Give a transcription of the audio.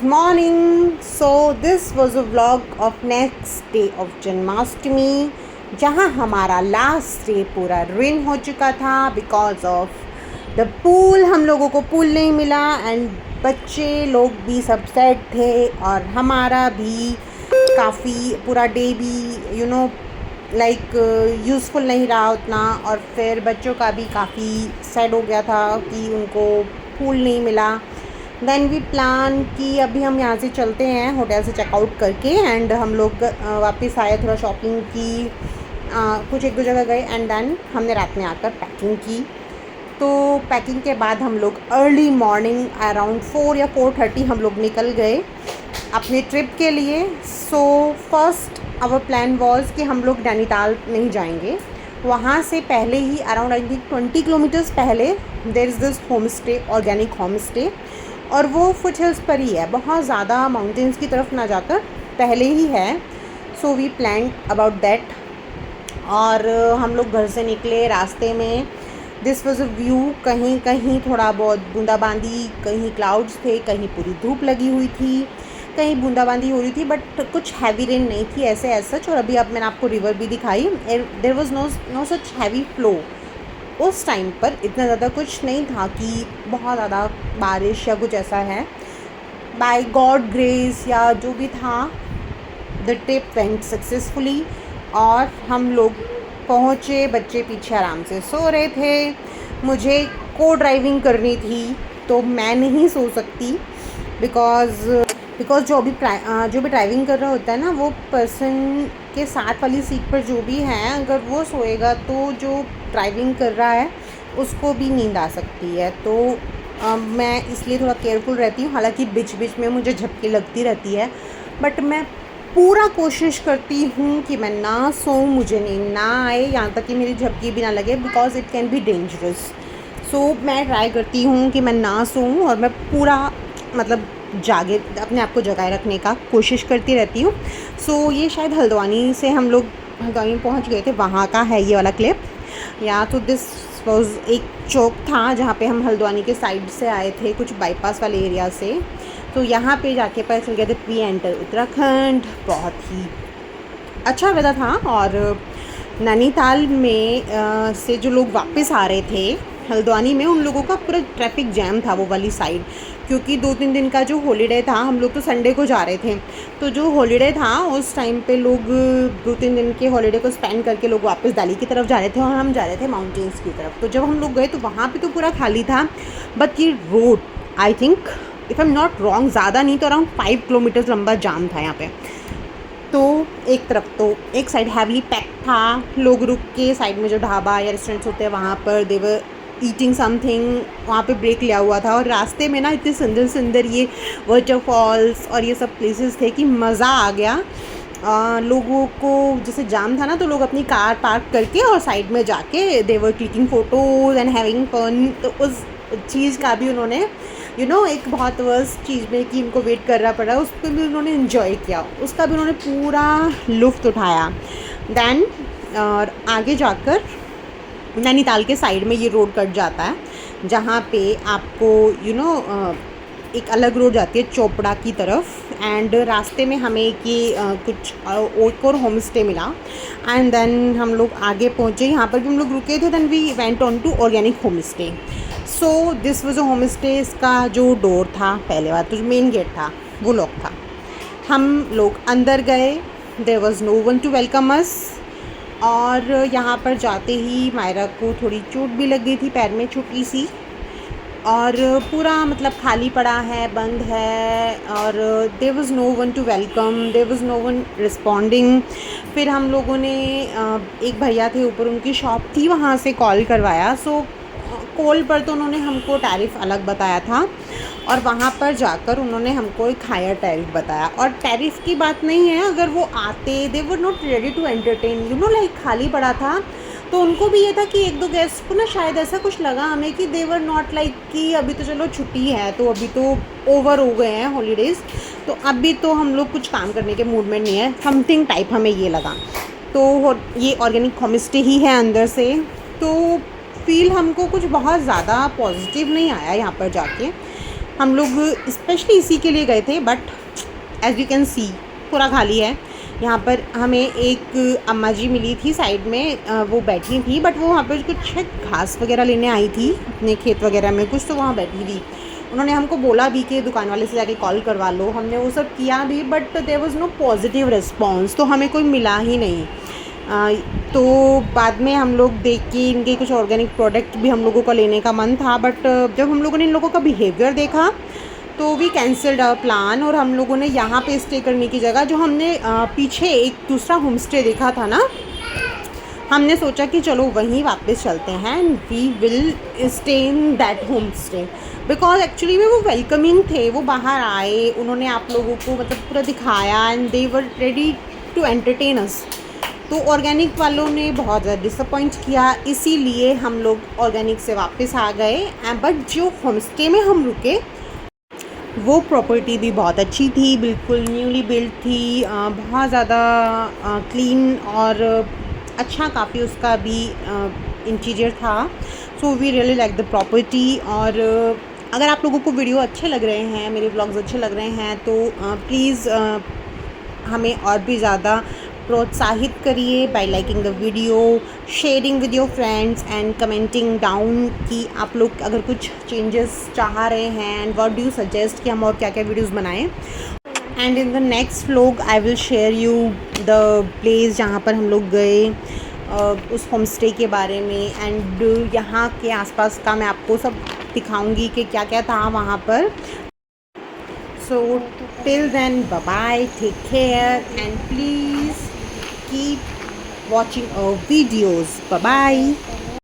guys, morning. So this was a vlog of next day of Janmashtami, जहाँ हमारा last day पूरा ruin हो चुका था बिकॉज ऑफ द पूल. हम लोगों को पूल नहीं मिला एंड बच्चे लोग भी सब सैड थे और हमारा भी काफ़ी पूरा डे भी लाइक यूज़फुल नहीं रहा उतना. और फिर बच्चों का भी काफ़ी सैड हो गया था कि उनको पूल नहीं मिला. देन वी प्लान कि अभी हम यहाँ से चलते हैं होटल से चेकआउट करके एंड हम लोग वापस आए, थोड़ा शॉपिंग की, कुछ एक दो जगह गए एंड देन हमने रात में आकर पैकिंग की. तो पैकिंग के बाद हम लोग अर्ली मॉर्निंग अराउंड 4 या 4:30 हम लोग निकल गए अपने ट्रिप के लिए. So first our plan was कि हम लोग नैनीताल नहीं जाएंगे. वहाँ से पहले ही अराउंड आई थिंक 20 किलोमीटर्स पहले there is this home stay, organic home stay, और वो फुट हिल्स पर ही है, बहुत ज़्यादा माउंटेन्स की तरफ ना जाकर पहले ही है. So we plan about that. और हम लोग घर से निकले, रास्ते में दिस वॉज अ व्यू, कहीं कहीं थोड़ा बहुत बूंदाबांदी, कहीं क्लाउड्स थे, कहीं पूरी धूप लगी हुई थी, कहीं बूंदाबांदी हो रही थी, बट कुछ हैवी रेन नहीं थी ऐसे सच. और अभी अब मैंने आपको रिवर भी दिखाई, there was no such heavy flow. उस टाइम पर इतना ज़्यादा कुछ नहीं था कि बहुत ज़्यादा बारिश या कुछ ऐसा है. बाय गॉड ग्रेस या जो भी था, द ट्रिप वेंट सक्सेसफुली और हम लोग पहुँचे. बच्चे पीछे आराम से सो रहे थे. मुझे को ड्राइविंग करनी थी तो मैं नहीं सो सकती बिकॉज जो भी ड्राइविंग कर रहा होता है ना, वो पर्सन के साथ वाली सीट पर जो भी है, अगर वो सोएगा तो जो ड्राइविंग कर रहा है उसको भी नींद आ सकती है. तो मैं इसलिए थोड़ा केयरफुल रहती हूँ. हालांकि बीच बीच में मुझे झपकी लगती रहती है, बट मैं पूरा कोशिश करती हूँ कि मैं ना सोऊं, मुझे नींद ना आए, यहाँ तक कि मेरी झपकी भी ना लगे because it can be dangerous. So मैं ट्राई करती हूँ कि मैं ना सोऊं और मैं पूरा मतलब जागे, अपने आप को जगाए रखने का कोशिश करती रहती हूँ. सो ये शायद हल्द्वानी से हम लोग हल्द्वानी पहुँच गए थे, वहाँ का है ये वाला क्लिप. या तो दिस वॉज एक चौक था जहाँ पे हम हल्द्वानी के साइड से आए थे, कुछ बाईपास वाले एरिया से. तो यहाँ पे जाके पता चल गया था वी एंटर उत्तराखंड. बहुत ही अच्छा वेदर था. और नैनीताल में से जो लोग वापस आ रहे थे हल्द्वानी में, उन लोगों का पूरा ट्रैफिक जैम था वो वाली साइड, क्योंकि 2-3 दिन का जो हॉलीडे था, हम लोग तो संडे को जा रहे थे, तो जो हॉलीडे था उस टाइम पे लोग 2-3 दिन के हॉलीडे को स्पेंड करके लोग वापस दिल्ली की तरफ जा रहे थे और हम जा रहे थे माउंटेन्स की तरफ. तो जब हम लोग गए तो वहाँ पे तो पूरा खाली था, बट ये road I think if I am not wrong ज़्यादा नहीं तो अराउंड 5 किलोमीटर्स लंबा जाम था यहाँ पे. तो एक तरफ तो एक साइड हैवली पैक था, लोग रुक के साइड में जो ढाबा या रेस्टोरेंट्स होते हैं वहाँ पर देवर ईटिंग समथिंग, वहाँ पे ब्रेक लिया हुआ था. और रास्ते में ना इतने सुंदर सुंदर ये वाटरफॉल्स और ये सब प्लेसेस थे कि मज़ा आ गया. लोगों को जैसे जाम था ना, तो लोग अपनी कार पार्क करके और साइड में जाके they were clicking photos and having fun. तो उस चीज़ का भी उन्होंने एक बहुत वर्स्ट चीज़ में कि उनको वेट करना पड़ा, उस पर भी उन्होंने इन्जॉय किया, उसका भी उन्होंने पूरा लुफ्त उठाया. देन और आगे जाकर नैनीताल के साइड में ये रोड कट जाता है जहाँ पे आपको एक अलग रोड जाती है चोपड़ा की तरफ. एंड रास्ते में हमें ये कुछ एक और होम स्टे मिला एंड देन हम लोग आगे पहुँचे. यहाँ पर भी हम लोग रुके थे. Then we went on to organic home stay. So this was a home stay. इसका जो डोर था, पहले बात तो जो मेन गेट था वो लॉक था. हम लोग अंदर गए, there was no one to welcome us. और यहाँ पर जाते ही मायरा को थोड़ी चोट भी लग गई थी पैर में, छोटी सी. और पूरा मतलब खाली पड़ा है, बंद है, और there was no one to welcome, there was no one responding. फिर हम लोगों ने एक भैया थे ऊपर, उनकी शॉप थी, वहाँ से कॉल करवाया. सो कॉल पर तो उन्होंने हमको टैरिफ अलग बताया था और वहाँ पर जाकर उन्होंने हमको एक हायर टैरिफ बताया. और टैरिफ की बात नहीं है, अगर वो आते, they were not ready to entertain, like खाली पड़ा था, तो उनको भी ये था कि एक दो गेस्ट को ना शायद ऐसा कुछ लगा हमें कि दे वर नॉट लाइक कि अभी तो चलो छुट्टी है, तो अभी तो ओवर हो गए हैं हॉलीडेज़, तो अभी तो हम लोग कुछ काम करने के मूड में नहीं है, समथिंग टाइप हमें ये लगा. तो ये ऑर्गेनिक होम स्टे ही है अंदर से. तो फील हमको कुछ बहुत ज़्यादा पॉजिटिव नहीं आया यहाँ पर जाके. हम लोग स्पेशली इसी के लिए गए थे, but as you can see पूरा खाली है। यहाँ पर हमें एक अम्मा जी मिली थी साइड में, वो बैठी थी, बट वो वहाँ पर कुछ शायद घास वगैरह लेने आई थी अपने खेत वगैरह में कुछ, तो वहाँ बैठी थी। उन्होंने हमको बोला भी कि दुकान वाले से जाके कॉल करवा लो, हमने वो सब किया भी, but there was no positive response, तो हमें कोई मिला ही नहीं। तो बाद में हम लोग देख के इनके कुछ ऑर्गेनिक प्रोडक्ट भी हम लोगों का लेने का मन था, बट जब हम लोगों ने इन लोगों का बिहेवियर देखा तो वी कैंसल्ड आवर प्लान, और हम लोगों ने यहाँ पे स्टे करने की जगह, जो हमने पीछे एक दूसरा होम स्टे देखा था ना, हमने सोचा कि चलो वहीं वापस चलते हैं and we will stay in that home stay, because actually में वो वेलकमिंग थे। वो बाहर आए, उन्होंने आप लोगों को मतलब पूरा दिखाया and they were ready to entertain us. तो ऑर्गेनिक वालों ने बहुत ज़्यादा डिसअपॉइंट किया, इसीलिए हम लोग ऑर्गेनिक से वापस आ गए। बट जो होम स्टे में हम रुके वो प्रॉपर्टी भी बहुत अच्छी थी, बिल्कुल न्यूली बिल्ड थी, बहुत ज़्यादा क्लीन और अच्छा काफ़ी उसका भी इंटीरियर था। So we really like the property. और अगर आप लोगों को वीडियो अच्छे लग रहे हैं, मेरे व्लॉग्स अच्छे लग रहे हैं, तो प्लीज़ हमें और भी ज़्यादा प्रोत्साहित करिए bye liking the video, sharing with your friends and commenting down कि आप लोग अगर कुछ चेंजेस चाह रहे हैं and what do you suggest कि हम और क्या क्या वीडियोस बनाएं। And in the next vlog I will share you the place जहाँ पर हम लोग गए, उस होम स्टे के बारे में, एंड यहाँ के आसपास का मैं आपको सब दिखाऊंगी कि क्या क्या था वहाँ पर। So till then, bye bye, take care, and please keep watching our videos. Bye bye.